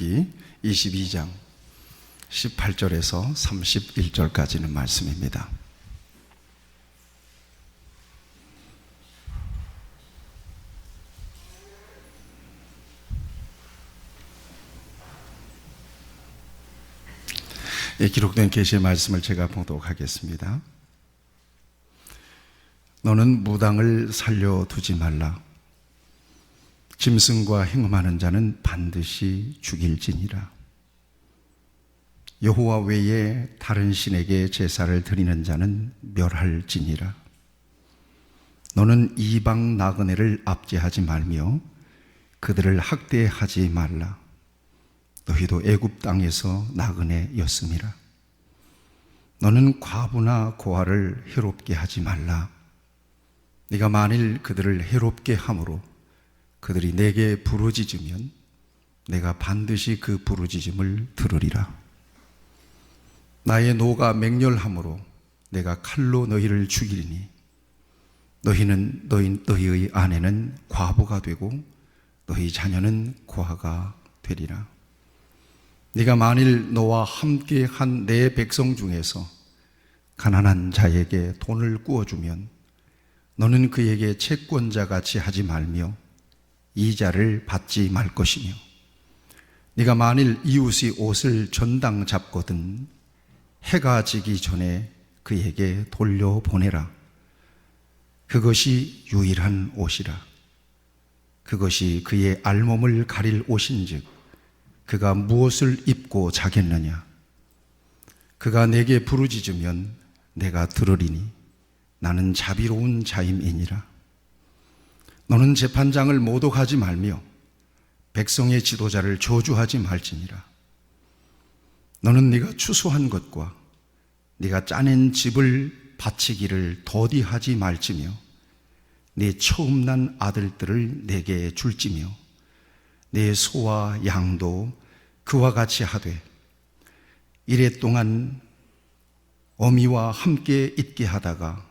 출애굽기 22장 18절에서 31절까지는 말씀입니다. 기록된 계시의 말씀을 제가 봉독하겠습니다. 너는 무당을 살려두지 말라. 짐승과 행음하는 자는 반드시 죽일지니라. 여호와 외에 다른 신에게 제사를 드리는 자는 멸할지니라. 너는 이방 나그네를 압제하지 말며 그들을 학대하지 말라. 너희도 애굽 땅에서 나그네였음이라. 너는 과부나 고아를 해롭게 하지 말라. 네가 만일 그들을 해롭게 함으로 그들이 내게 부르짖으면 내가 반드시 그 부르짖음을 들으리라. 나의 노가 맹렬함으로 내가 칼로 너희를 죽이리니 너희의 아내는 과부가 되고 너희 자녀는 고아가 되리라. 네가 만일 너와 함께 한 내 백성 중에서 가난한 자에게 돈을 꾸어주면 너는 그에게 채권자같이 하지 말며 이자를 받지 말 것이며, 네가 만일 이웃이 옷을 전당 잡거든 해가 지기 전에 그에게 돌려보내라. 그것이 유일한 옷이라. 그것이 그의 알몸을 가릴 옷인즉 그가 무엇을 입고 자겠느냐. 그가 내게 부르짖으면 내가 들으리니 나는 자비로운 자임이니라. 너는 재판장을 모독하지 말며 백성의 지도자를 저주하지 말지니라. 너는 네가 추수한 것과 네가 짜낸 집을 바치기를 더디하지 말지며 네 처음 난 아들들을 내게 줄지며 내 소와 양도 그와 같이 하되 이랫동안 어미와 함께 있게 하다가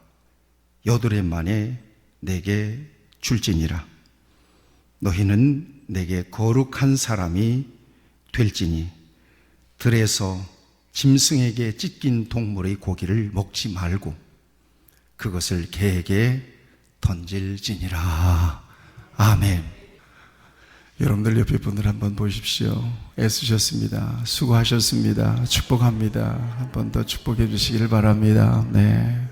여드레 만에 내게 줄지니라. 너희는 내게 거룩한 사람이 될지니 들에서 짐승에게 찢긴 동물의 고기를 먹지 말고 그것을 개에게 던질지니라. 아멘. 여러분들 옆에 분들 한번 보십시오. 애쓰셨습니다. 수고하셨습니다. 축복합니다. 한 번 더 축복해 주시길 바랍니다. 네.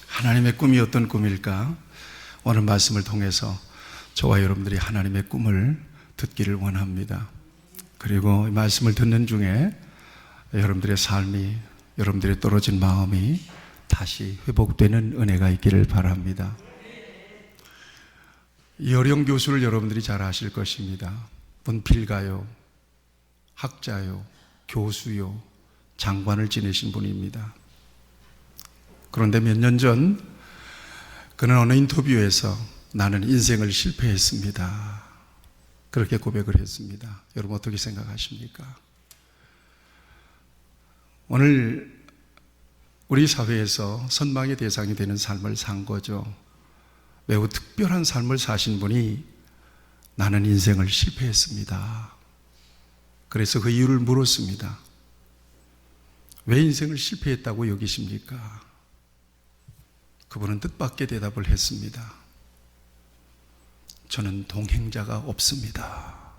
하나님의 꿈이 어떤 꿈일까? 오늘 말씀을 통해서 저와 여러분들이 하나님의 꿈을 듣기를 원합니다. 그리고 이 말씀을 듣는 중에 여러분들의 삶이, 여러분들의 떨어진 마음이 다시 회복되는 은혜가 있기를 바랍니다. 여령 교수를 여러분들이 잘 아실 것입니다. 문필가요, 학자요, 교수요, 장관을 지내신 분입니다. 그런데 몇 년 전 그는 어느 인터뷰에서 나는 인생을 실패했습니다. 그렇게 고백을 했습니다. 여러분 어떻게 생각하십니까? 오늘 우리 사회에서 선망의 대상이 되는 삶을 산 거죠. 매우 특별한 삶을 사신 분이 나는 인생을 실패했습니다. 그래서 그 이유를 물었습니다. 왜 인생을 실패했다고 여기십니까? 그분은 뜻밖의 대답을 했습니다. 저는 동행자가 없습니다.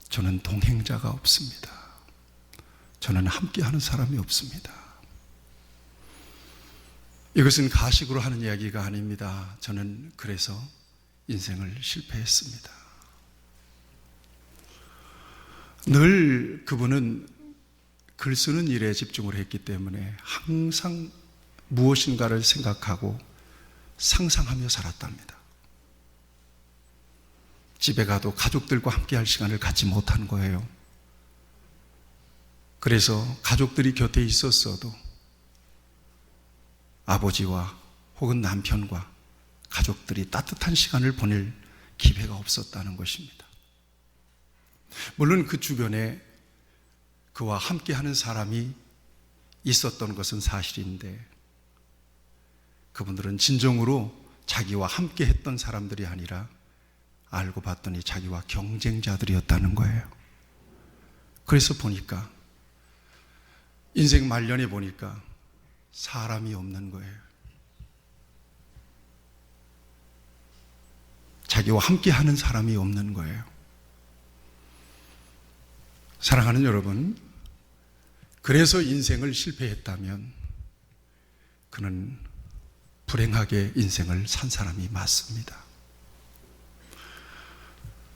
저는 동행자가 없습니다. 저는 함께하는 사람이 없습니다. 이것은 가식으로 하는 이야기가 아닙니다. 저는 그래서 인생을 실패했습니다. 늘 그분은 글 쓰는 일에 집중을 했기 때문에 항상 무엇인가를 생각하고 상상하며 살았답니다. 집에 가도 가족들과 함께할 시간을 갖지 못한 거예요. 그래서 가족들이 곁에 있었어도 아버지와 혹은 남편과 가족들이 따뜻한 시간을 보낼 기회가 없었다는 것입니다. 물론 그 주변에 그와 함께하는 사람이 있었던 것은 사실인데 그분들은 진정으로 자기와 함께 했던 사람들이 아니라 알고 봤더니 자기와 경쟁자들이었다는 거예요. 그래서 보니까 인생 말년에 보니까 사람이 없는 거예요. 자기와 함께 하는 사람이 없는 거예요. 사랑하는 여러분, 그래서 인생을 실패했다면 그는 불행하게 인생을 산 사람이 맞습니다.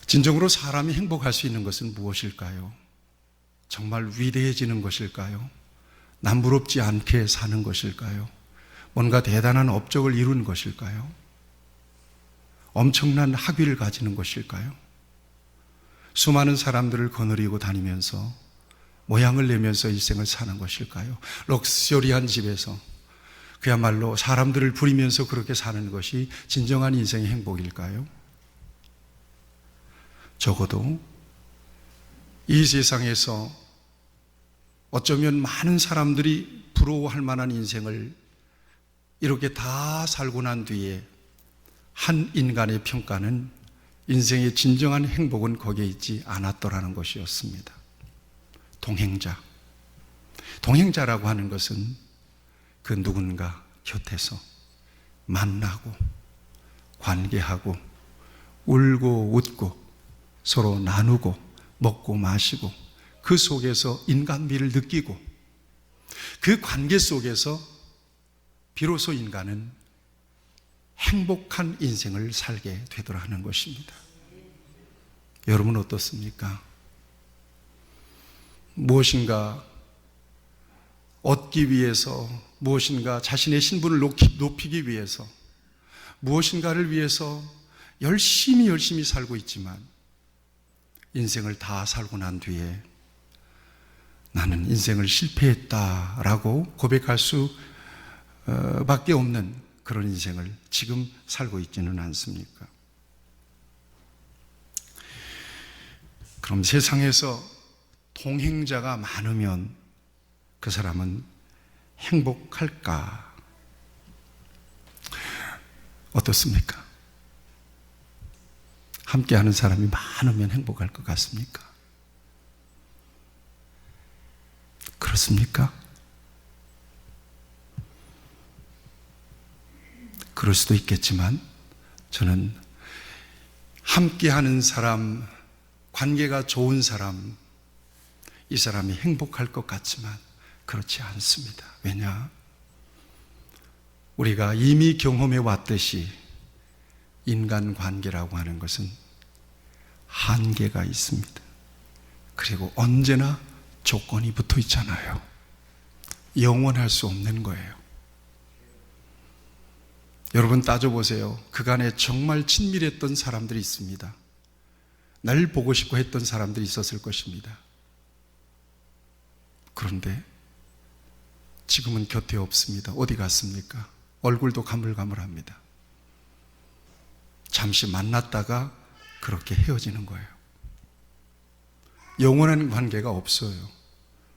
진정으로 사람이 행복할 수 있는 것은 무엇일까요? 정말 위대해지는 것일까요? 남부럽지 않게 사는 것일까요? 뭔가 대단한 업적을 이룬 것일까요? 엄청난 학위를 가지는 것일까요? 수많은 사람들을 거느리고 다니면서 모양을 내면서 일생을 사는 것일까요? 럭셔리한 집에서 그야말로 사람들을 부리면서 그렇게 사는 것이 진정한 인생의 행복일까요? 적어도 이 세상에서 어쩌면 많은 사람들이 부러워할 만한 인생을 이렇게 다 살고 난 뒤에 한 인간의 평가는 인생의 진정한 행복은 거기에 있지 않았더라는 것이었습니다. 동행자라고 하는 것은 그 누군가 곁에서 만나고 관계하고 울고 웃고 서로 나누고 먹고 마시고 그 속에서 인간미를 느끼고 그 관계 속에서 비로소 인간은 행복한 인생을 살게 되더라 하는 것입니다. 여러분 어떻습니까? 무엇인가 얻기 위해서, 무엇인가 자신의 신분을 높이기 위해서, 무엇인가를 위해서 열심히 살고 있지만 인생을 다 살고 난 뒤에 나는 인생을 실패했다라고 고백할 수 밖에 없는 그런 인생을 지금 살고 있지는 않습니까? 그럼 세상에서 동행자가 많으면 그 사람은 행복할까? 어떻습니까? 함께하는 사람이 많으면 행복할 것 같습니까? 그렇습니까? 그럴 수도 있겠지만 저는 함께하는 사람, 관계가 좋은 사람, 이 사람이 행복할 것 같지만 그렇지 않습니다. 왜냐? 우리가 이미 경험해 왔듯이 인간관계라고 하는 것은 한계가 있습니다. 그리고 언제나 조건이 붙어 있잖아요. 영원할 수 없는 거예요. 여러분 따져보세요. 그간에 정말 친밀했던 사람들이 있습니다. 날 보고 싶고 했던 사람들이 있었을 것입니다. 그런데 지금은 곁에 없습니다. 어디 갔습니까? 얼굴도 가물가물합니다. 잠시 만났다가 그렇게 헤어지는 거예요. 영원한 관계가 없어요.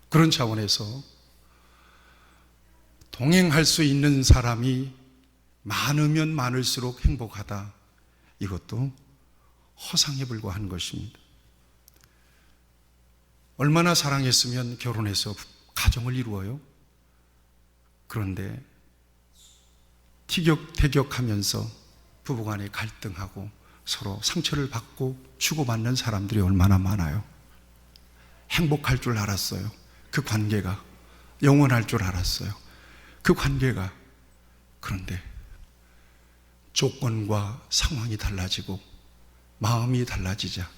그런 차원에서 동행할 수 있는 사람이 많으면 많을수록 행복하다. 이것도 허상에 불과한 것입니다. 얼마나 사랑했으면 결혼해서 가정을 이루어요? 그런데 티격태격하면서 부부간에 갈등하고 서로 상처를 받고 주고받는 사람들이 얼마나 많아요. 행복할 줄 알았어요. 그 관계가 영원할 줄 알았어요. 그 관계가. 그런데 조건과 상황이 달라지고 마음이 달라지자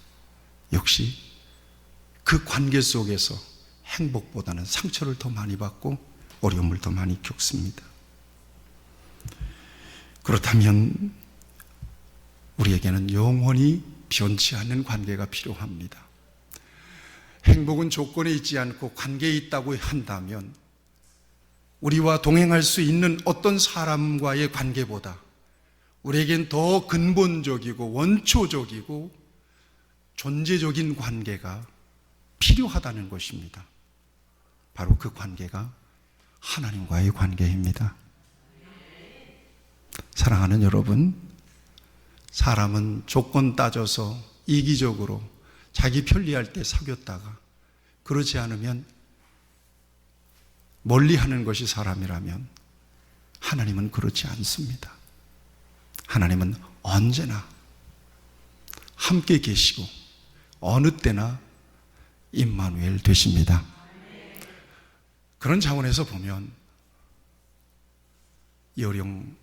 역시 그 관계 속에서 행복보다는 상처를 더 많이 받고 어려움을 더 많이 겪습니다. 그렇다면 우리에게는 영원히 변치 않는 관계가 필요합니다. 행복은 조건에 있지 않고 관계에 있다고 한다면 우리와 동행할 수 있는 어떤 사람과의 관계보다 우리에겐 더 근본적이고 원초적이고 존재적인 관계가 필요하다는 것입니다. 바로 그 관계가 하나님과의 관계입니다. 사랑하는 여러분, 사람은 조건 따져서 이기적으로 자기 편리할 때 사귀었다가 그렇지 않으면 멀리하는 것이 사람이라면 하나님은 그렇지 않습니다. 하나님은 언제나 함께 계시고 어느 때나 임마누엘 되십니다. 그런 차원에서 보면 이어령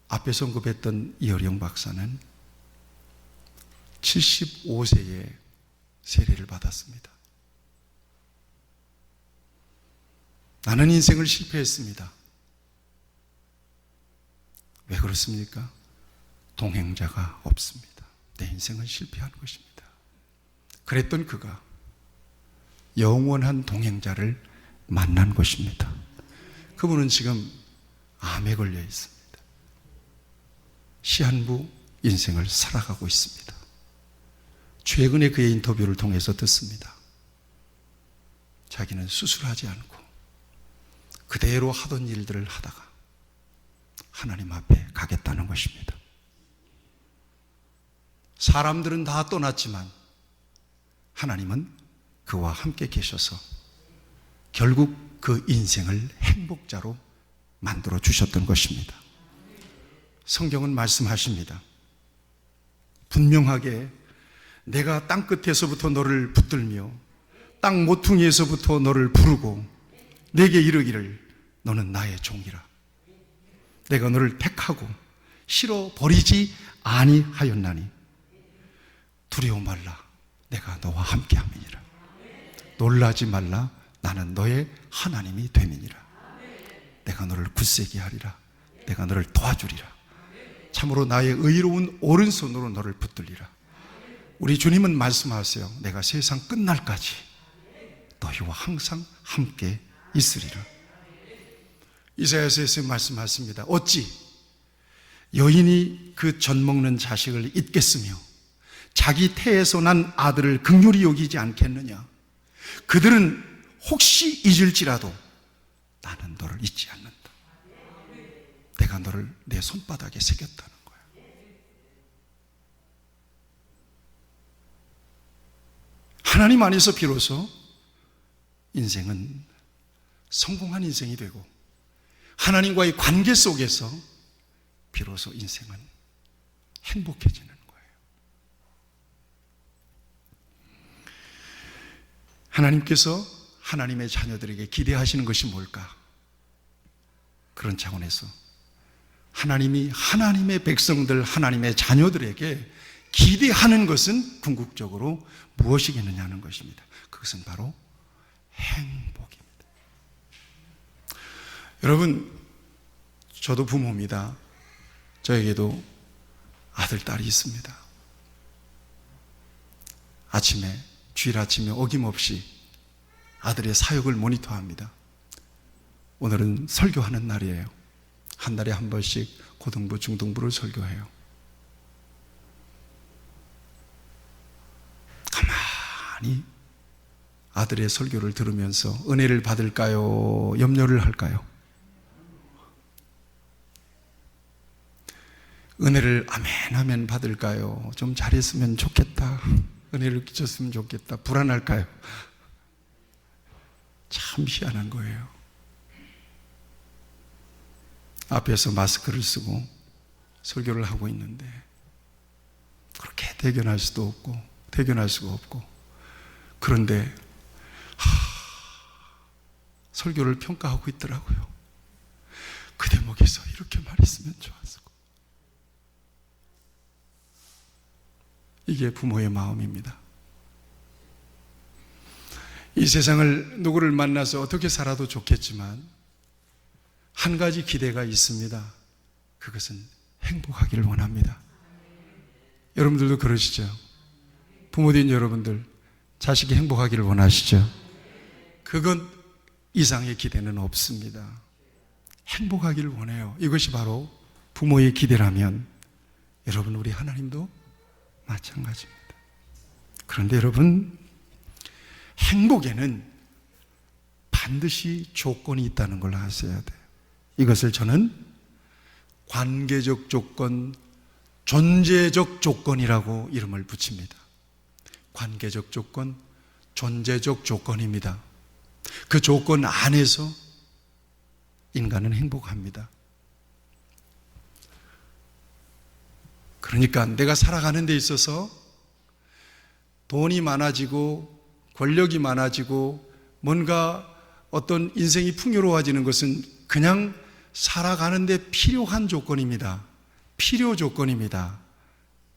앞에서 언급했던 이어령 박사는 75세에 세례를 받았습니다. 나는 인생을 실패했습니다. 왜 그렇습니까? 동행자가 없습니다. 내 인생은 실패한 것입니다. 그랬던 그가 영원한 동행자를 만난 것입니다. 그분은 지금 암에 걸려 있습니다. 시한부 인생을 살아가고 있습니다. 최근에 그의 인터뷰를 통해서 듣습니다. 자기는 수술하지 않고 그대로 하던 일들을 하다가 하나님 앞에 가겠다는 것입니다. 사람들은 다 떠났지만 하나님은 그와 함께 계셔서 결국 그 인생을 행복자로 만들어 주셨던 것입니다. 성경은 말씀하십니다. 분명하게 내가 땅끝에서부터 너를 붙들며 땅 모퉁이에서부터 너를 부르고 내게 이르기를 너는 나의 종이라. 내가 너를 택하고 실어 버리지 아니하였나니 두려워 말라. 내가 너와 함께함이니라. 놀라지 말라. 나는 너의 하나님이 됨이니라. 내가 너를 굳세게 하리라. 내가 너를 도와주리라. 참으로 나의 의로운 오른손으로 너를 붙들리라. 우리 주님은 말씀하세요. 내가 세상 끝날까지 너희와 항상 함께 있으리라. 이사야서에서 말씀하십니다. 어찌 여인이 그 젖 먹는 자식을 잊겠으며 자기 태에서 난 아들을 긍휼히 여기지 않겠느냐. 그들은 혹시 잊을지라도 나는 너를 잊지 않는다. 내가 너를 내 손바닥에 새겼다는 거야. 하나님 안에서 비로소 인생은 성공한 인생이 되고 하나님과의 관계 속에서 비로소 인생은 행복해지는 거예요. 하나님께서 하나님의 자녀들에게 기대하시는 것이 뭘까? 그런 차원에서 하나님이 하나님의 백성들, 하나님의 자녀들에게 기대하는 것은 궁극적으로 무엇이겠느냐는 것입니다. 그것은 바로 행복입니다. 여러분, 저도 부모입니다. 저에게도 아들, 딸이 있습니다. 아침에, 주일 아침에 어김없이 아들의 사역을 모니터합니다. 오늘은 설교하는 날이에요. 한 달에 한 번씩 고등부, 중등부를 설교해요. 가만히 아들의 설교를 들으면서 은혜를 받을까요? 염려를 할까요? 은혜를 아멘 아멘 받을까요? 좀 잘했으면 좋겠다. 은혜를 끼쳤으면 좋겠다. 불안할까요? 참 희한한 거예요. 앞에서 마스크를 쓰고 설교를 하고 있는데 그렇게 대견할 수도 없고 대견할 수가 없고, 그런데 설교를 평가하고 있더라고요. 그 대목에서 이렇게 말했으면 좋았을 거. 이게 부모의 마음입니다. 이 세상을 누구를 만나서 어떻게 살아도 좋겠지만 한 가지 기대가 있습니다. 그것은 행복하기를 원합니다. 여러분들도 그러시죠? 부모님 여러분들, 자식이 행복하기를 원하시죠? 그건 이상의 기대는 없습니다. 행복하기를 원해요. 이것이 바로 부모의 기대라면 여러분, 우리 하나님도 마찬가지입니다. 그런데 여러분, 행복에는 반드시 조건이 있다는 걸 아셔야 돼요. 이것을 저는 관계적 조건, 존재적 조건이라고 이름을 붙입니다. 관계적 조건, 존재적 조건입니다. 그 조건 안에서 인간은 행복합니다. 그러니까 내가 살아가는 데 있어서 돈이 많아지고 권력이 많아지고 뭔가 어떤 인생이 풍요로워지는 것은 그냥 살아가는 데 필요한 조건입니다. 필요 조건입니다.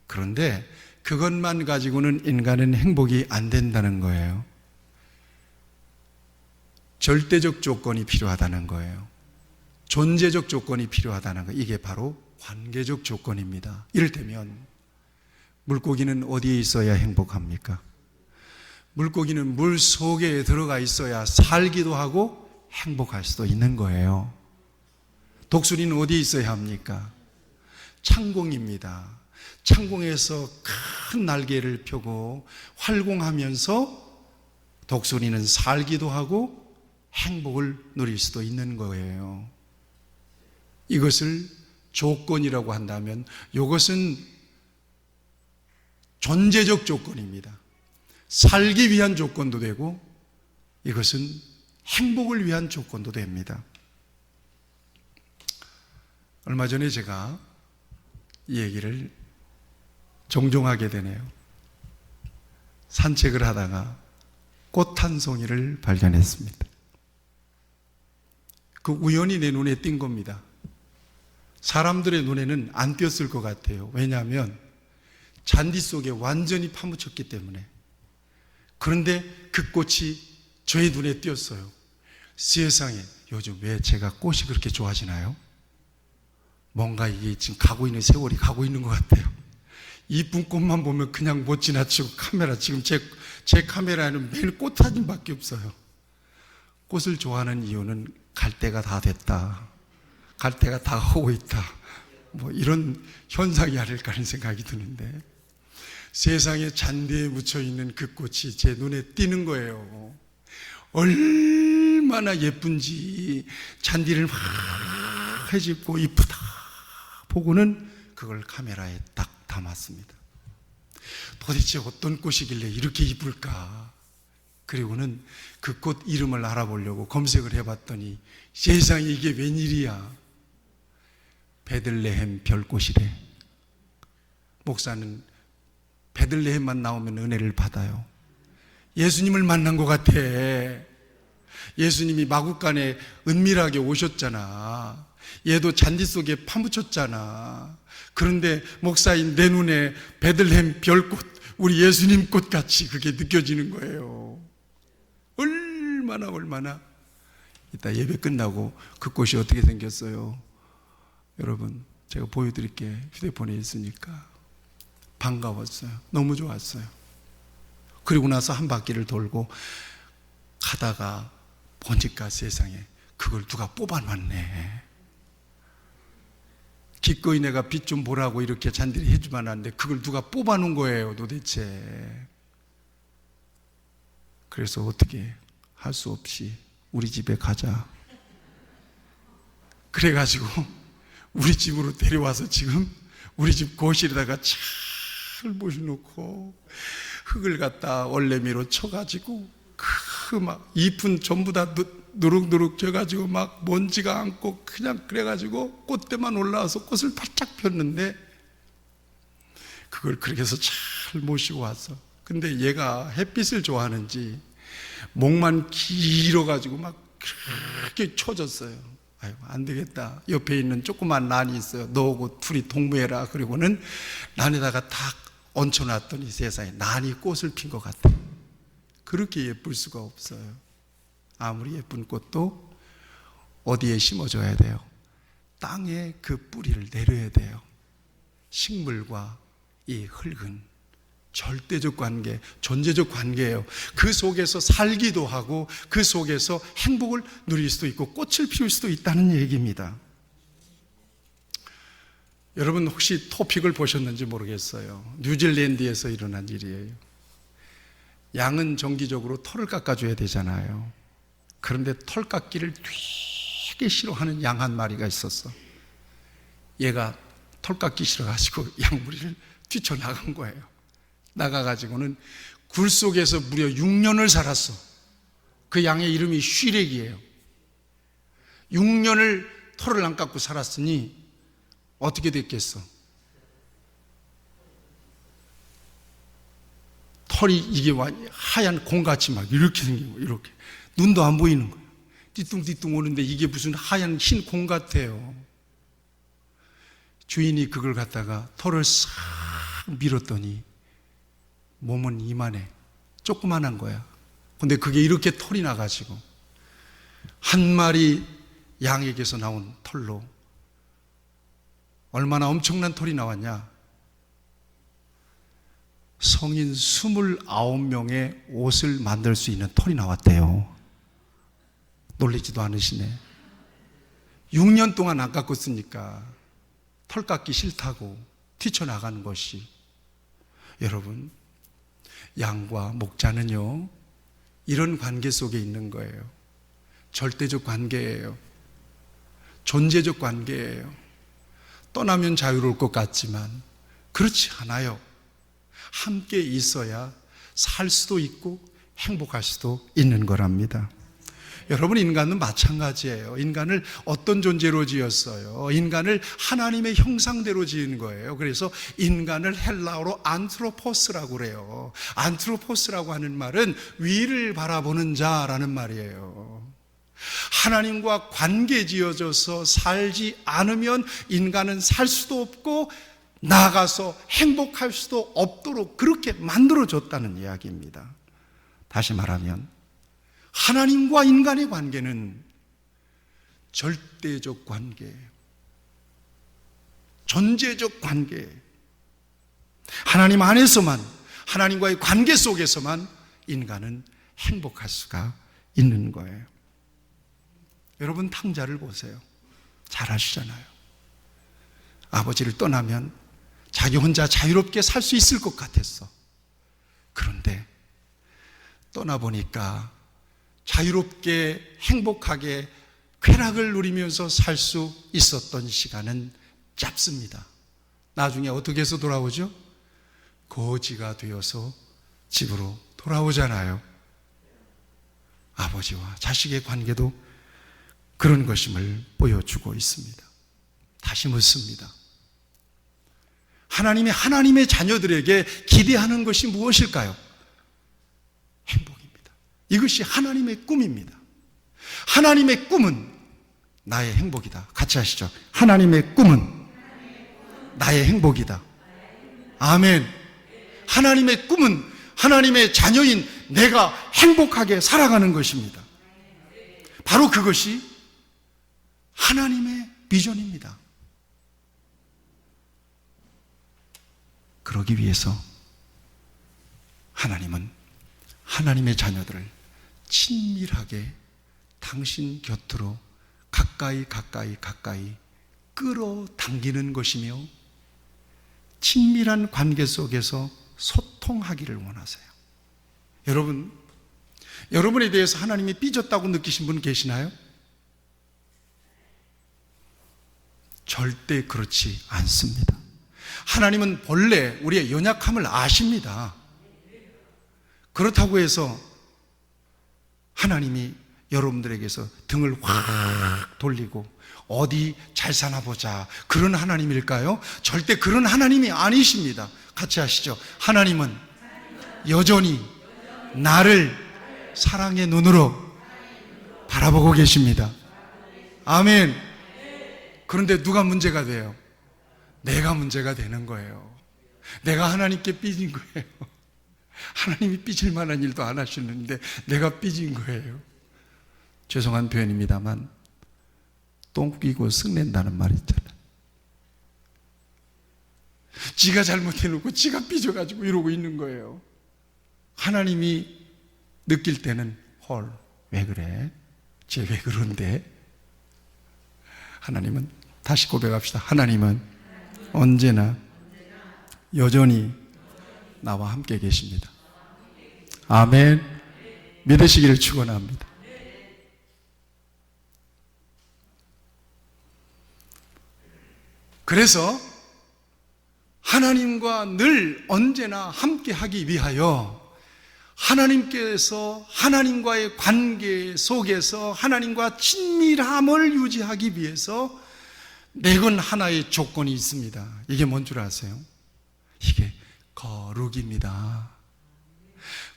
그런데 그것만 가지고는 인간은 행복이 안 된다는 거예요. 절대적 조건이 필요하다는 거예요. 존재적 조건이 필요하다는 거예요. 이게 바로 관계적 조건입니다. 이를테면 물고기는 어디에 있어야 행복합니까? 물고기는 물 속에 들어가 있어야 살기도 하고 행복할 수도 있는 거예요. 독수리는 어디에 있어야 합니까? 창공입니다. 창공에서 큰 날개를 펴고 활공하면서 독수리는 살기도 하고 행복을 누릴 수도 있는 거예요. 이것을 조건이라고 한다면 이것은 존재적 조건입니다. 살기 위한 조건도 되고 이것은 행복을 위한 조건도 됩니다. 얼마 전에 제가 이 얘기를 종종 하게 되네요. 산책을 하다가 꽃 한 송이를 발견했습니다. 그 우연히 내 눈에 띈 겁니다. 사람들의 눈에는 안 띄었을 것 같아요. 왜냐하면 잔디 속에 완전히 파묻혔기 때문에. 그런데 그 꽃이 저의 눈에 띄었어요. 세상에, 요즘 왜 제가 꽃이 그렇게 좋아지나요? 뭔가 이게 지금 가고 있는 세월이 가고 있는 것 같아요. 이쁜 꽃만 보면 그냥 못 지나치고 카메라, 지금 제 카메라에는 매일 꽃 사진밖에 없어요. 꽃을 좋아하는 이유는 갈 때가 다 됐다, 갈 때가 다 오고 있다, 뭐 이런 현상이 아닐까 하는 생각이 드는데, 세상에 잔디에 묻혀있는 그 꽃이 제 눈에 띄는 거예요. 얼마나 예쁜지 잔디를 막 헤집고 이쁘다 보고는 그걸 카메라에 딱 담았습니다. 도대체 어떤 꽃이길래 이렇게 이쁠까? 그리고는 그 꽃 이름을 알아보려고 검색을 해봤더니 세상에 이게 웬일이야? 베들레헴 별꽃이래. 목사는 베들레헴만 나오면 은혜를 받아요. 예수님을 만난 것 같아. 예수님이 마구간에 은밀하게 오셨잖아. 얘도 잔디 속에 파묻혔잖아. 그런데 목사인 내 눈에 베들레헴 별꽃, 우리 예수님 꽃같이 그게 느껴지는 거예요. 얼마나 이따 예배 끝나고 그 꽃이 어떻게 생겼어요? 여러분, 제가 보여드릴게. 휴대폰에 있으니까. 반가웠어요. 너무 좋았어요. 그리고 나서 한 바퀴를 돌고 가다가 보니까 세상에 그걸 누가 뽑아놨네. 기꺼이 내가 빛 좀 보라고 이렇게 잔디를 해주면 안 돼. 그걸 누가 뽑아놓은 거예요, 도대체. 그래서 어떻게 할 수 없이 우리 집에 가자. 그래가지고 우리 집으로 데려와서 지금 우리 집 거실에다가 잘 모셔놓고 흙을 갖다 얼레미로 쳐가지고 그 막 잎은 전부 다 누룩누룩 져가지고 막 먼지가 안고 그냥 그래가지고 꽃대만 올라와서 꽃을 바짝 폈는데 그걸 그렇게 해서 잘 모시고 왔어. 근데 얘가 햇빛을 좋아하는지 목만 길어가지고 막 그렇게 쳐졌어요. 아이고, 안 되겠다. 옆에 있는 조그만 난이 있어요. 너하고 둘이 동무해라. 그리고는 난에다가 딱 얹혀놨더니 세상에 난이 꽃을 핀 것 같아. 그렇게 예쁠 수가 없어요. 아무리 예쁜 꽃도 어디에 심어줘야 돼요? 땅에 그 뿌리를 내려야 돼요. 식물과 이 흙은 절대적 관계, 존재적 관계예요. 그 속에서 살기도 하고 그 속에서 행복을 누릴 수도 있고 꽃을 피울 수도 있다는 얘기입니다. 여러분 혹시 토픽을 보셨는지 모르겠어요. 뉴질랜드에서 일어난 일이에요. 양은 정기적으로 털을 깎아줘야 되잖아요. 그런데 털 깎기를 되게 싫어하는 양 한 마리가 있었어. 얘가 털 깎기 싫어가지고 양무리를 뛰쳐나간 거예요. 나가가지고는 굴 속에서 무려 6년을 살았어. 그 양의 이름이 쉬렉이에요. 6년을 털을 안 깎고 살았으니 어떻게 됐겠어? 털이 이게 하얀 공같이 막 이렇게 생기고, 이렇게 눈도 안 보이는 거예요. 띠뚱띠뚱 오는데 이게 무슨 하얀 흰 공 같아요. 주인이 그걸 갖다가 털을 싹 밀었더니 몸은 이만해, 조그만한 거야. 근데 그게 이렇게 털이 나가지고 한 마리 양에게서 나온 털로 얼마나 엄청난 털이 나왔냐? 성인 29명의 옷을 만들 수 있는 털이 나왔대요. 놀라지도 않으시네. 6년 동안 안 깎았으니까 털 깎기 싫다고 튀쳐나가는 것이, 여러분, 양과 목자는요, 이런 관계 속에 있는 거예요. 절대적 관계예요. 존재적 관계예요. 떠나면 자유로울 것 같지만 그렇지 않아요. 함께 있어야 살 수도 있고 행복할 수도 있는 거랍니다. 여러분, 인간은 마찬가지예요. 인간을 어떤 존재로 지었어요? 인간을 하나님의 형상대로 지은 거예요. 그래서 인간을 헬라어로 안트로포스라고 그래요. 안트로포스라고 하는 말은 위를 바라보는 자라는 말이에요. 하나님과 관계 지어져서 살지 않으면 인간은 살 수도 없고 나아가서 행복할 수도 없도록 그렇게 만들어졌다는 이야기입니다. 다시 말하면 하나님과 인간의 관계는 절대적 관계예요. 존재적 관계예요. 하나님 안에서만, 하나님과의 관계 속에서만 인간은 행복할 수가 있는 거예요. 여러분, 탕자를 보세요. 잘 아시잖아요. 아버지를 떠나면 자기 혼자 자유롭게 살 수 있을 것 같았어. 그런데 떠나보니까 자유롭게 행복하게 쾌락을 누리면서 살 수 있었던 시간은 짧습니다. 나중에 어떻게 해서 돌아오죠? 거지가 되어서 집으로 돌아오잖아요. 아버지와 자식의 관계도 그런 것임을 보여주고 있습니다. 다시 묻습니다. 하나님이 하나님의 자녀들에게 기대하는 것이 무엇일까요? 행복입니다. 이것이 하나님의 꿈입니다. 하나님의 꿈은 나의 행복이다. 같이 하시죠. 하나님의 꿈은 나의 행복이다. 아멘. 하나님의 꿈은 하나님의 자녀인 내가 행복하게 살아가는 것입니다. 바로 그것이 하나님의 비전입니다. 그러기 위해서 하나님은 하나님의 자녀들을 친밀하게 당신 곁으로 가까이 끌어당기는 것이며 친밀한 관계 속에서 소통하기를 원하세요. 여러분, 여러분에 대해서 하나님이 삐졌다고 느끼신 분 계시나요? 절대 그렇지 않습니다. 하나님은 본래 우리의 연약함을 아십니다. 그렇다고 해서 하나님이 여러분들에게서 등을 확 돌리고 어디 잘 사나 보자, 그런 하나님일까요? 절대 그런 하나님이 아니십니다. 같이 하시죠. 하나님은 여전히 나를 사랑의 눈으로 바라보고 계십니다. 아멘. 그런데 누가 문제가 돼요? 내가 문제가 되는 거예요. 내가 하나님께 삐진 거예요. 하나님이 삐질 만한 일도 안 하시는데 내가 삐진 거예요. 죄송한 표현입니다만 똥 끼고 쓱낸다는 말 있잖아요. 지가 잘못해놓고 지가 삐져가지고 이러고 있는 거예요. 하나님이 느낄 때는 헐, 왜 그래? 쟤 왜 그런데? 하나님은, 다시 고백합시다. 하나님은 언제나 여전히 나와 함께 계십니다. 아멘. 믿으시기를 축원합니다. 그래서 하나님과 늘 언제나 함께 하기 위하여 하나님께서 하나님과의 관계 속에서 하나님과 친밀함을 유지하기 위해서 내건 하나의 조건이 있습니다. 이게 뭔 줄 아세요? 이게 거룩입니다.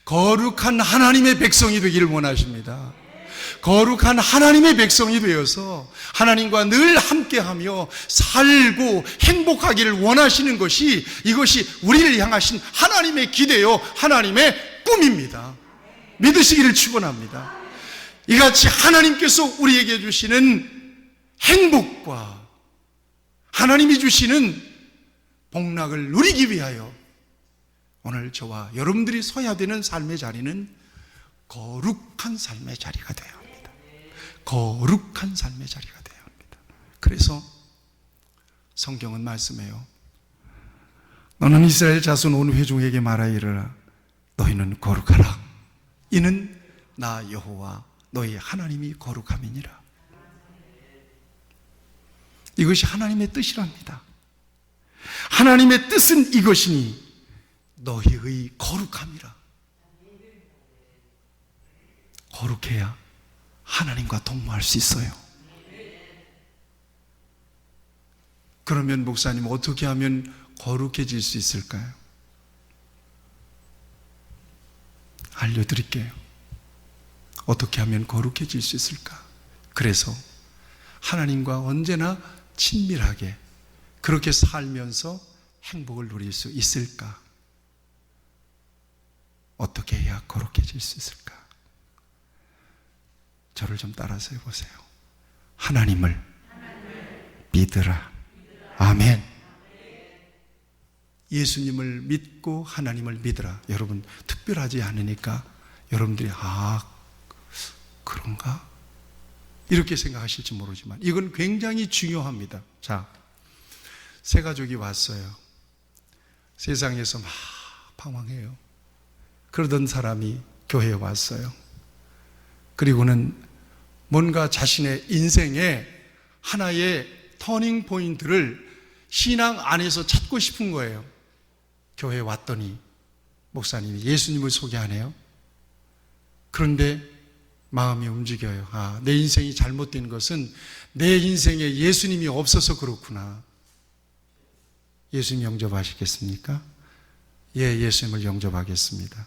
거룩한 하나님의 백성이 되기를 원하십니다. 거룩한 하나님의 백성이 되어서 하나님과 늘 함께하며 살고 행복하기를 원하시는 것이, 이것이 우리를 향하신 하나님의 기대요 하나님의 꿈입니다. 믿으시기를 축원합니다. 이같이 하나님께서 우리에게 주시는 행복과 하나님이 주시는 복락을 누리기 위하여 오늘 저와 여러분들이 서야 되는 삶의 자리는 거룩한 삶의 자리가 되어야 합니다. 거룩한 삶의 자리가 되어야 합니다. 그래서 성경은 말씀해요. 너는 이스라엘 자손 온 회중에게 말하 이르라. 너희는 거룩하라. 이는 나 여호와 너희 하나님이 거룩함이니라. 이것이 하나님의 뜻이랍니다. 하나님의 뜻은 이것이니 너희의 거룩함이라. 거룩해야 하나님과 동무할 수 있어요. 그러면 목사님, 어떻게 하면 거룩해질 수 있을까요? 알려드릴게요. 어떻게 하면 거룩해질 수 있을까? 그래서 하나님과 언제나 친밀하게 그렇게 살면서 행복을 누릴 수 있을까? 어떻게 해야 거룩해질 수 있을까? 저를 좀 따라서 해보세요. 하나님을 믿으라. 아멘. 예수님을 믿고 하나님을 믿으라. 여러분, 특별하지 않으니까 여러분들이 그런가? 이렇게 생각하실지 모르지만 이건 굉장히 중요합니다. 자, 세 가족이 왔어요. 세상에서 막 방황해요. 그러던 사람이 교회에 왔어요. 그리고는 뭔가 자신의 인생에 하나의 터닝 포인트를 신앙 안에서 찾고 싶은 거예요. 교회에 왔더니 목사님이 예수님을 소개하네요. 그런데 마음이 움직여요. 내 인생이 잘못된 것은 내 인생에 예수님이 없어서 그렇구나. 예수님 영접하시겠습니까? 예, 예수님을 영접하겠습니다.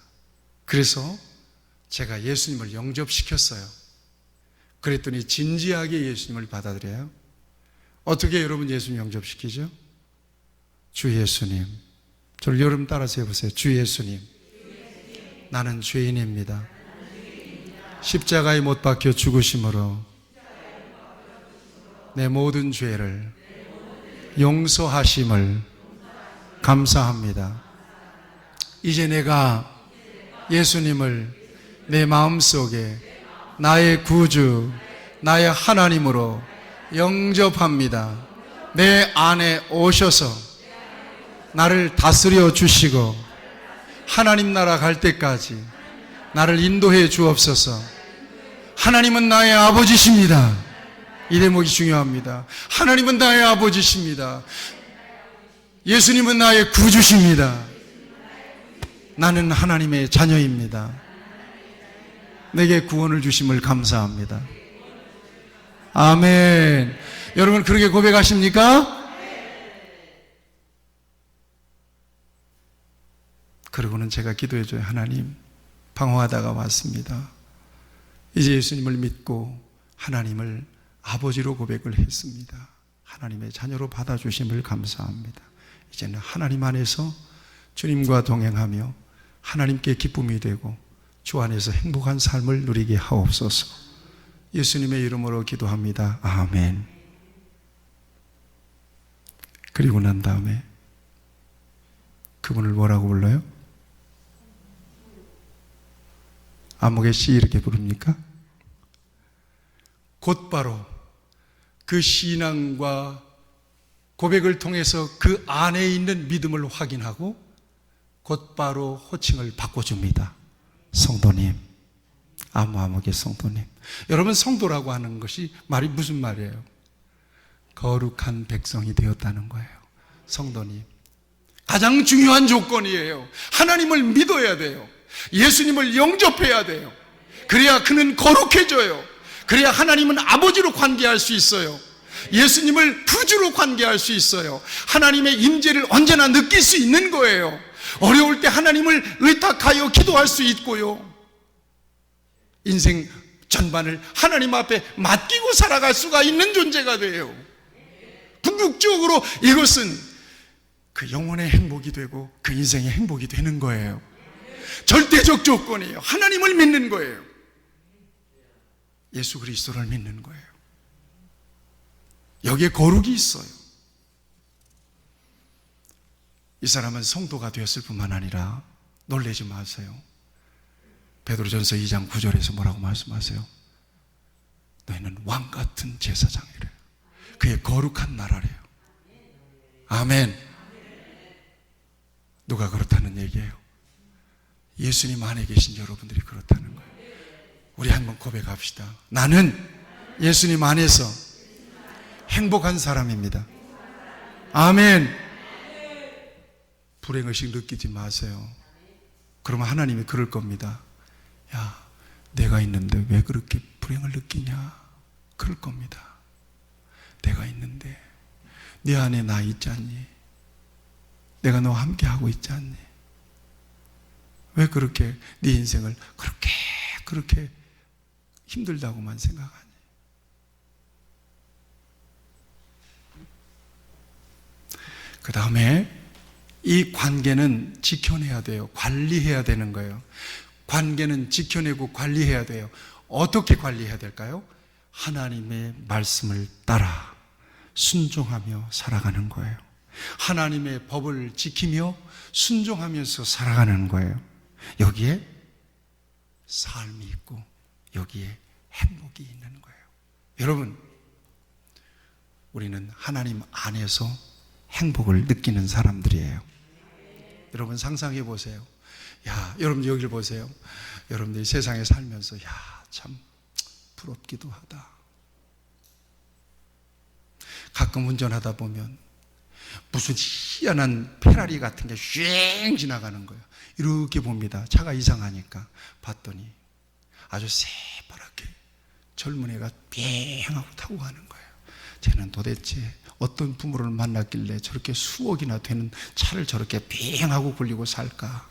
그래서 제가 예수님을 영접시켰어요. 그랬더니 진지하게 예수님을 받아들여요. 어떻게 여러분 예수님 영접시키죠? 주 예수님. 저를 여러분 따라서 해보세요. 주 예수님. 나는 죄인입니다. 십자가에 못 박혀 죽으심으로 내 모든 죄를 용서하심을 감사합니다. 이제 내가 예수님을 내 마음속에 나의 구주, 나의 하나님으로 영접합니다. 내 안에 오셔서 나를 다스려 주시고 하나님 나라 갈 때까지 나를 인도해 주옵소서. 하나님은 나의 아버지십니다. 이 대목이 중요합니다. 하나님은 나의 아버지십니다. 예수님은 나의 구주십니다. 나는 하나님의 자녀입니다. 내게 구원을 주심을 감사합니다. 아멘. 여러분 그렇게 고백하십니까? 그러고는 제가 기도해줘요. 하나님, 방황하다가 왔습니다. 이제 예수님을 믿고 하나님을 아버지로 고백을 했습니다. 하나님의 자녀로 받아주심을 감사합니다. 이제는 하나님 안에서 주님과 동행하며 하나님께 기쁨이 되고 주 안에서 행복한 삶을 누리게 하옵소서. 예수님의 이름으로 기도합니다. 아멘. 그리고 난 다음에 그분을 뭐라고 불러요? 아무개 씨 이렇게 부릅니까? 곧바로 그 신앙과 고백을 통해서 그 안에 있는 믿음을 확인하고 곧바로 호칭을 바꿔줍니다. 성도님. 아무개 성도님. 여러분, 성도라고 하는 것이 말이 무슨 말이에요? 거룩한 백성이 되었다는 거예요. 성도님, 가장 중요한 조건이에요. 하나님을 믿어야 돼요. 예수님을 영접해야 돼요. 그래야 그는 거룩해져요. 그래야 하나님은 아버지로 관계할 수 있어요. 예수님을 구주로 관계할 수 있어요. 하나님의 임재를 언제나 느낄 수 있는 거예요. 어려울 때 하나님을 의탁하여 기도할 수 있고요. 인생 전반을 하나님 앞에 맡기고 살아갈 수가 있는 존재가 돼요. 궁극적으로 이것은 그 영혼의 행복이 되고 그 인생의 행복이 되는 거예요. 절대적 조건이에요. 하나님을 믿는 거예요. 예수 그리스도를 믿는 거예요. 여기에 거룩이 있어요. 이 사람은 성도가 되었을 뿐만 아니라 놀라지 마세요. 베드로전서 2장 9절에서 뭐라고 말씀하세요? 너희는 왕같은 제사장이래요. 그의 거룩한 나라래요. 아멘. 누가 그렇다는 얘기예요? 예수님 안에 계신 여러분들이 그렇다는 거예요. 우리 한번 고백합시다. 나는 예수님 안에서 행복한 사람입니다. 아멘. 불행의식 느끼지 마세요. 그러면 하나님이 그럴 겁니다. 야, 내가 있는데 왜 그렇게 불행을 느끼냐? 그럴 겁니다. 내가 있는데 네 안에 나 있지 않니? 내가 너와 함께 하고 있지 않니? 왜 그렇게 네 인생을 그렇게 힘들다고만 생각하니? 그 다음에 이 관계는 지켜내야 돼요. 관리해야 되는 거예요. 관계는 지켜내고 관리해야 돼요. 어떻게 관리해야 될까요? 하나님의 말씀을 따라 순종하며 살아가는 거예요. 하나님의 법을 지키며 순종하면서 살아가는 거예요. 여기에 삶이 있고 여기에 행복이 있는 거예요. 여러분, 우리는 하나님 안에서 행복을 느끼는 사람들이에요. 여러분 상상해 보세요. 야, 여러분 여기를 보세요. 여러분들이 세상에 살면서 야, 참 부럽기도 하다. 가끔 운전하다 보면 무슨 희한한 페라리 같은 게 쉥 지나가는 거예요. 이렇게 봅니다. 차가 이상하니까 봤더니 아주 새파랗게 젊은 애가 뺑 하고 타고 가는 거예요. 쟤는 도대체 어떤 부모를 만났길래 저렇게 수억이나 되는 차를 저렇게 빙 하고 굴리고 살까?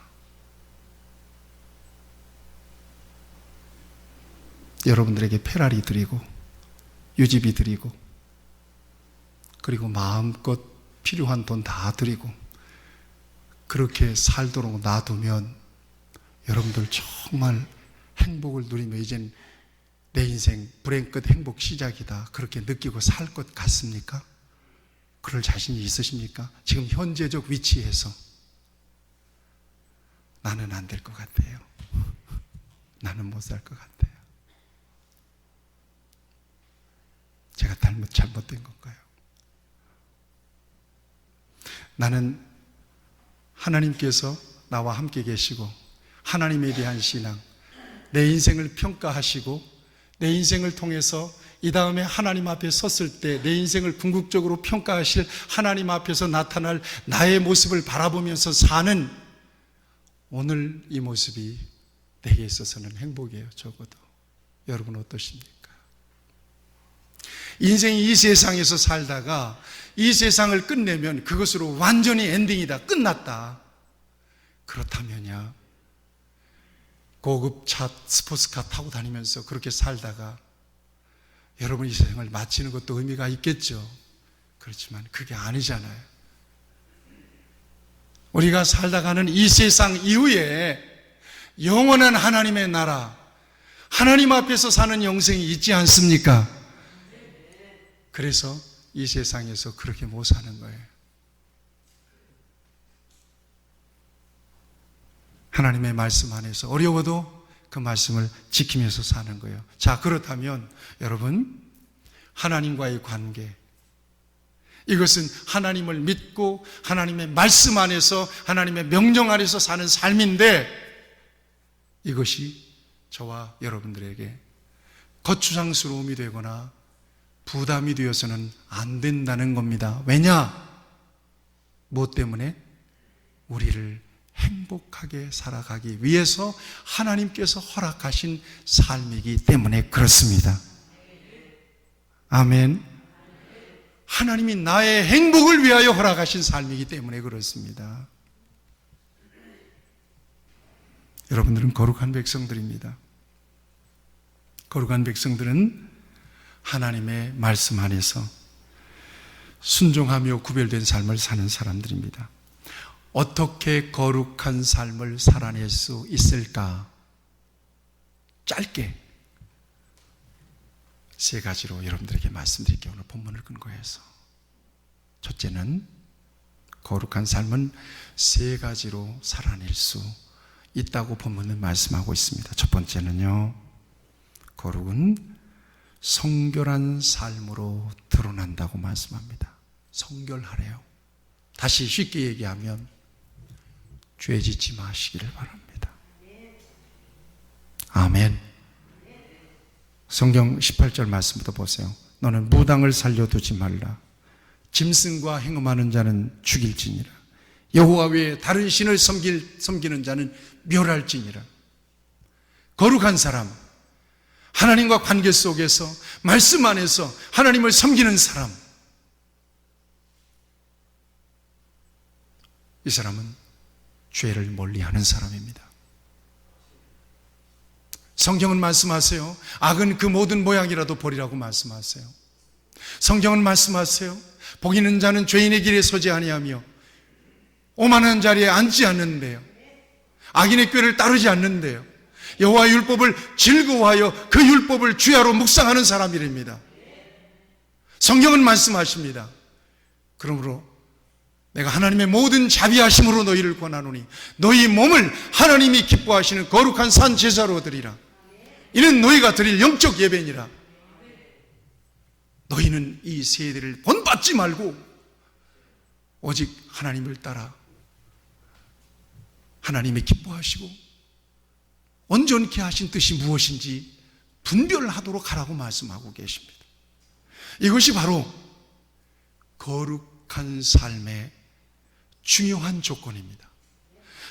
여러분들에게 페라리 드리고 유지비 드리고 그리고 마음껏 필요한 돈 다 드리고 그렇게 살도록 놔두면 여러분들 정말 행복을 누리며 이젠 내 인생 불행 끝 행복 시작이다 그렇게 느끼고 살 것 같습니까? 그럴 자신이 있으십니까? 지금 현재적 위치에서 나는 안 될 것 같아요. 나는 못 살 것 같아요. 제가 잘못된 건가요? 나는 하나님께서 나와 함께 계시고 하나님에 대한 신앙, 내 인생을 평가하시고 내 인생을 통해서 이 다음에 하나님 앞에 섰을 때 내 인생을 궁극적으로 평가하실 하나님 앞에서 나타날 나의 모습을 바라보면서 사는 오늘 이 모습이 내게 있어서는 행복이에요. 적어도. 여러분 어떠십니까? 인생이 이 세상에서 살다가 이 세상을 끝내면 그것으로 완전히 엔딩이다, 끝났다. 그렇다면야 고급 차, 스포츠카 타고 다니면서 그렇게 살다가 여러분 이 세상을 마치는 것도 의미가 있겠죠. 그렇지만 그게 아니잖아요. 우리가 살다가는 이 세상 이후에 영원한 하나님의 나라, 하나님 앞에서 사는 영생이 있지 않습니까? 그래서 이 세상에서 그렇게 못 사는 거예요. 하나님의 말씀 안에서 어려워도 그 말씀을 지키면서 사는 거예요. 자, 그렇다면 여러분, 하나님과의 관계, 이것은 하나님을 믿고 하나님의 말씀 안에서 하나님의 명령 안에서 사는 삶인데 이것이 저와 여러분들에게 거추장스러움이 되거나 부담이 되어서는 안 된다는 겁니다. 왜냐? 무엇 때문에? 우리를 행복하게 살아가기 위해서 하나님께서 허락하신 삶이기 때문에 그렇습니다. 아멘. 하나님이 나의 행복을 위하여 허락하신 삶이기 때문에 그렇습니다. 여러분들은 거룩한 백성들입니다. 거룩한 백성들은 하나님의 말씀 안에서 순종하며 구별된 삶을 사는 사람들입니다. 어떻게 거룩한 삶을 살아낼 수 있을까? 짧게 세 가지로 여러분들에게 말씀드릴게요. 오늘 본문을 근거해서. 첫째는 거룩한 삶은 세 가지로 살아낼 수 있다고 본문은 말씀하고 있습니다. 첫 번째는요, 거룩은 성결한 삶으로 드러난다고 말씀합니다. 성결하래요. 다시 쉽게 얘기하면 죄 짓지 마시기를 바랍니다. 아멘. 성경 18절 말씀부터 보세요. 너는 무당을 살려두지 말라. 짐승과 행음하는 자는 죽일지니라. 여호와 외에 다른 신을 섬기는 자는 멸할지니라. 거룩한 사람, 하나님과 관계 속에서 말씀 안에서 하나님을 섬기는 사람, 이 사람은 죄를 멀리하는 사람입니다. 성경은 말씀하세요. 악은 그 모든 모양이라도 버리라고 말씀하세요. 성경은 말씀하세요. 복 있는 자는 죄인의 길에 서지 아니하며 오만한 자리에 앉지 않는데요, 악인의 꾀를 따르지 않는데요, 여호와의 율법을 즐거워하여 그 율법을 주야로 묵상하는 사람이랍니다. 성경은 말씀하십니다. 그러므로 내가 하나님의 모든 자비하심으로 너희를 권하노니 너희 몸을 하나님이 기뻐하시는 거룩한 산 제사로 드리라. 이는 너희가 드릴 영적 예배니라. 너희는 이 세대를 본받지 말고 오직 하나님을 따라 하나님이 기뻐하시고 온전케 하신 뜻이 무엇인지 분별하도록 하라고 말씀하고 계십니다. 이것이 바로 거룩한 삶의 중요한 조건입니다.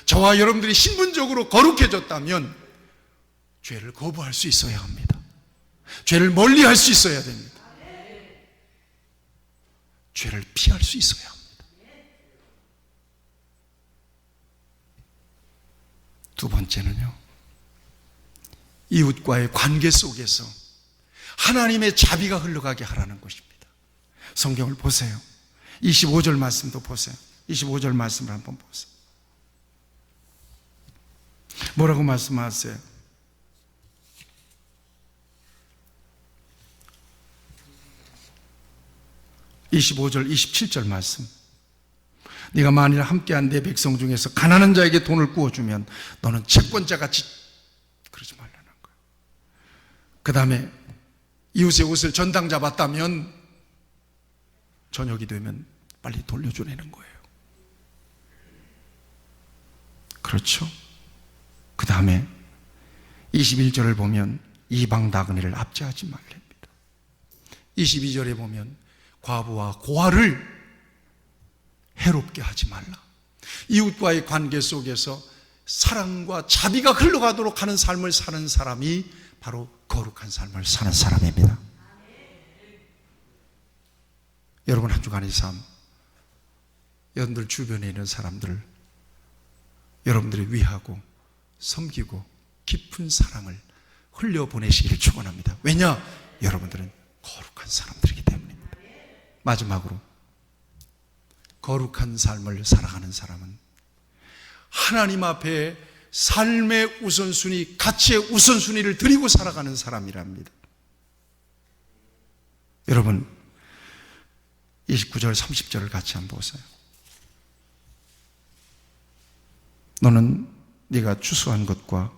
저와 여러분들이 신분적으로 거룩해졌다면 죄를 거부할 수 있어야 합니다. 죄를 멀리할 수 있어야 됩니다. 죄를 피할 수 있어야 합니다. 두 번째는요, 이웃과의 관계 속에서 하나님의 자비가 흘러가게 하라는 것입니다. 성경을 보세요. 25절 말씀도 보세요. 25절 말씀을 한번 보세요. 뭐라고 말씀하세요? 25절, 27절 말씀. 네가 만일 함께한 내 백성 중에서 가난한 자에게 돈을 구워주면 너는 채권자같이 그러지 말라는 거예요. 그 다음에 이웃의 옷을 전당 잡았다면 저녁이 되면 빨리 돌려주라는 거예요. 그렇죠? 그 다음에 21절을 보면 이방 나그네를 압제하지 말랍니다. 22절에 보면 과부와 고아를 해롭게 하지 말라. 이웃과의 관계 속에서 사랑과 자비가 흘러가도록 하는 삶을 사는 사람이 바로 거룩한 삶을 사는 사람입니다. 여러분 한 주간의 삶, 여러분들 주변에 있는 사람들을 여러분들이 위하고 섬기고 깊은 사랑을 흘려보내시기를 축원합니다. 왜냐? 여러분들은 거룩한 사람들이기 때문입니다. 마지막으로 거룩한 삶을 살아가는 사람은 하나님 앞에 삶의 우선순위, 가치의 우선순위를 드리고 살아가는 사람이랍니다. 여러분 29절 30절을 같이 한번 보세요. 너는 네가 추수한 것과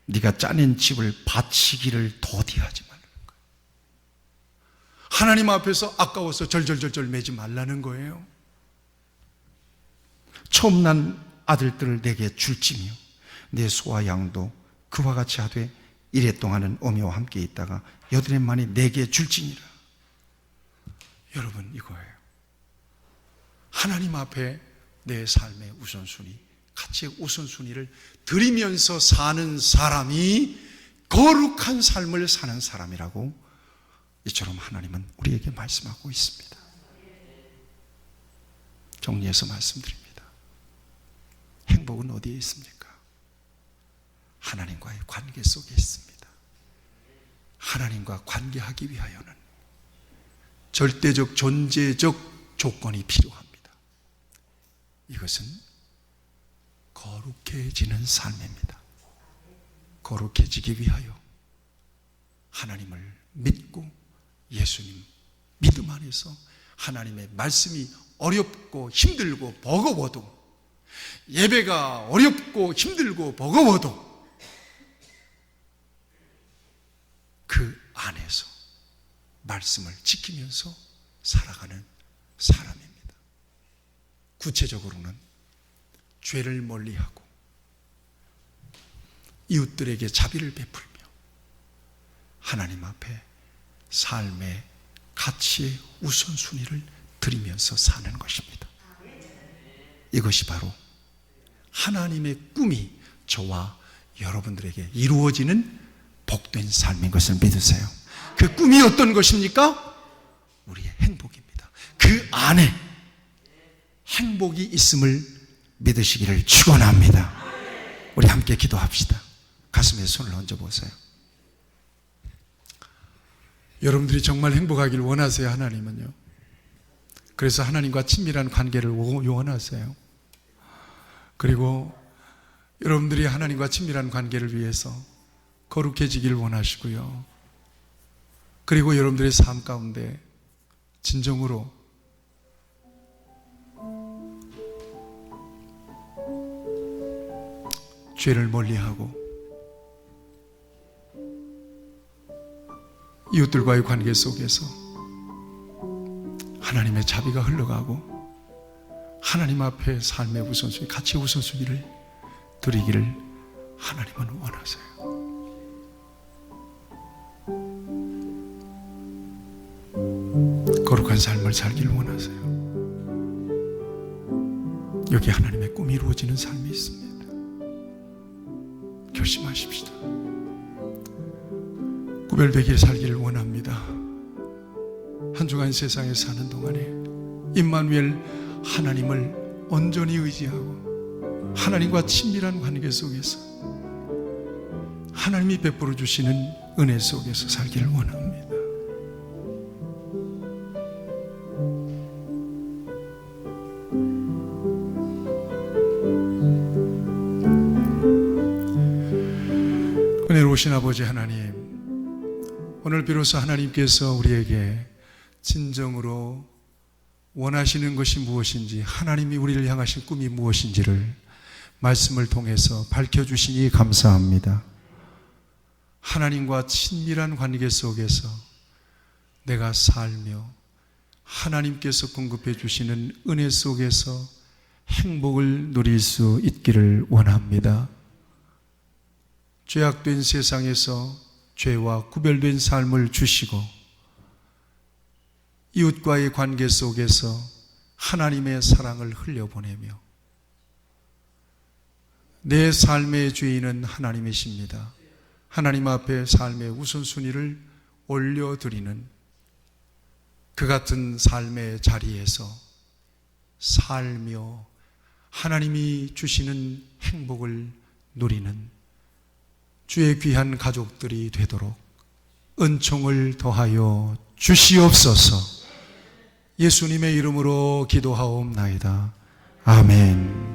네가 짜낸 집을 바치기를 더디하지 말라는 거예요. 하나님 앞에서 아까워서 절절절절 매지 말라는 거예요. 처음 난 아들들을 내게 줄지며 내 소와 양도 그와 같이 하되 이래 동안은 어미와 함께 있다가 여드렛 만이 내게 줄지니라. 여러분, 이거예요. 하나님 앞에 내 삶의 우선순위, 가치의 우선순위를 드리면서 사는 사람이 거룩한 삶을 사는 사람이라고 이처럼 하나님은 우리에게 말씀하고 있습니다. 정리해서 말씀드립니다. 행복은 어디에 있습니까? 하나님과의 관계 속에 있습니다. 하나님과 관계하기 위하여는 절대적 존재적 조건이 필요합니다. 이것은 거룩해지는 삶입니다. 거룩해지기 위하여 하나님을 믿고 예수님 믿음 안에서 하나님의 말씀이 어렵고 힘들고 버거워도, 예배가 어렵고 힘들고 버거워도 그 안에서 말씀을 지키면서 살아가는 사람입니다. 구체적으로는 죄를 멀리하고 이웃들에게 자비를 베풀며 하나님 앞에 삶의 가치의 우선순위를 드리면서 사는 것입니다. 이것이 바로 하나님의 꿈이 저와 여러분들에게 이루어지는 복된 삶인 것을 믿으세요. 그 꿈이 어떤 것입니까? 우리의 행복입니다. 그 안에 행복이 있음을 믿으시기를 축원합니다. 우리 함께 기도합시다. 가슴에 손을 얹어보세요. 여러분들이 정말 행복하기를 원하세요, 하나님은요. 그래서 하나님과 친밀한 관계를 원하세요. 그리고 여러분들이 하나님과 친밀한 관계를 위해서 거룩해지기를 원하시고요. 그리고 여러분들의 삶 가운데 진정으로 죄를 멀리하고 이웃들과의 관계 속에서 하나님의 자비가 흘러가고 하나님 앞에 삶의 우선순위, 가치 우선순위를 드리기를 하나님은 원하세요. 거룩한 삶을 살기를 원하세요. 여기 하나님의 꿈이 이루어지는 삶이 있습니다. 결심하십시다. 구별되게 살기를 원합니다. 한 주간 세상에 사는 동안에 임마누엘 하나님을 온전히 의지하고 하나님과 친밀한 관계 속에서 하나님이 베풀어 주시는 은혜 속에서 살기를 원합니다. 은혜로우신 아버지 하나님, 오늘 비로소 하나님께서 우리에게 진정으로 원하시는 것이 무엇인지, 하나님이 우리를 향하신 꿈이 무엇인지를 말씀을 통해서 밝혀주시니 감사합니다. 하나님과 친밀한 관계 속에서 내가 살며 하나님께서 공급해 주시는 은혜 속에서 행복을 누릴 수 있기를 원합니다. 죄악된 세상에서 죄와 구별된 삶을 주시고 이웃과의 관계 속에서 하나님의 사랑을 흘려보내며 내 삶의 주인은 하나님이십니다. 하나님 앞에 삶의 우선순위를 올려드리는 그 같은 삶의 자리에서 살며 하나님이 주시는 행복을 누리는 주의 귀한 가족들이 되도록 은총을 더하여 주시옵소서. 예수님의 이름으로 기도하옵나이다. 아멘.